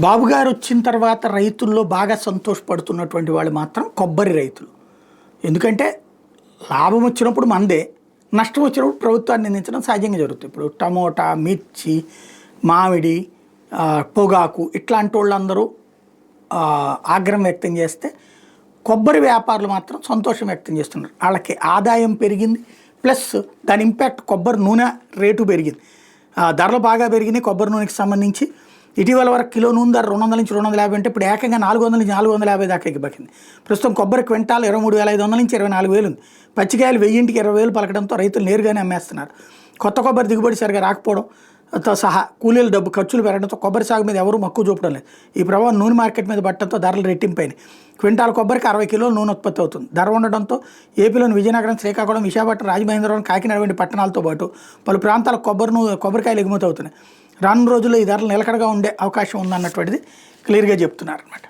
బాబు గారు వచ్చిన తర్వాత రైతుల్లో బాగా సంతోషపడుతున్నటువంటి వాళ్ళు మాత్రం కొబ్బరి రైతులు. ఎందుకంటే లాభం వచ్చినప్పుడు మందే, నష్టం వచ్చినప్పుడు ప్రభుత్వాన్ని నిందించడం సహజంగా జరుగుతుంది. ఇప్పుడు టమోటా, మిర్చి, మామిడి, పొగాకు ఇట్లాంటి వాళ్ళందరూ ఆగ్రహం వ్యక్తం చేస్తే కొబ్బరి వ్యాపారులు మాత్రం సంతోషం వ్యక్తం చేస్తున్నారు. వాళ్ళకి ఆదాయం పెరిగింది, ప్లస్ దాని ఇంపాక్ట్ కొబ్బరి నూనె రేటు పెరిగింది. ధరలు బాగా పెరిగినాయి కొబ్బరి నూనెకి సంబంధించి. ఇటీవల వరకు కిలో నూనె ధర 200 నుంచి 250 అంటే ఇప్పుడు ఏకంగా 400 నుంచి 450 దాకా ఎగిపోయింది. ప్రస్తుతం కొబ్బరి క్వింటాల్ 23,500 నుంచి 24,000 ఉంది. పచ్చికాయలు 1000కి 20,000 పలకడంతో రైతులు నేరుగానే అమ్మేస్తున్నారు. కొత్త కొబ్బరి దిగుబడి సరిగా రాకపోవడంతో సహా కూలీల డబ్బు ఖర్చులు పెరగడంతో కొబ్బరి సాగు మీద ఎవరూ మక్కువ చూపడం లేదు. ఈ ప్రభావం నూనె మార్కెట్ మీద పట్టడంతో ధరలు రెట్టింపైనాయి. క్వింటాల్ కొబ్బరికి 60 కిలోల నూనె ఉత్పత్తి అవుతుంది. ధర ఉండడంతో ఏపీలోని విజయనగరం, శ్రీకాకుళం, విశాఖపట్నం, రాజమహేంద్రవరం, కాకినాడ వంటి పట్టణాలతో పాటు పలు ప్రాంతాలకు కొబ్బరికాయలు ఎగుమతి అవుతున్నాయి. రానున్న రోజుల్లో ఈ ధరలు నిలకడగా ఉండే అవకాశం ఉందన్నటువంటిది క్లియర్గా చెప్తున్నారు అన్నమాట.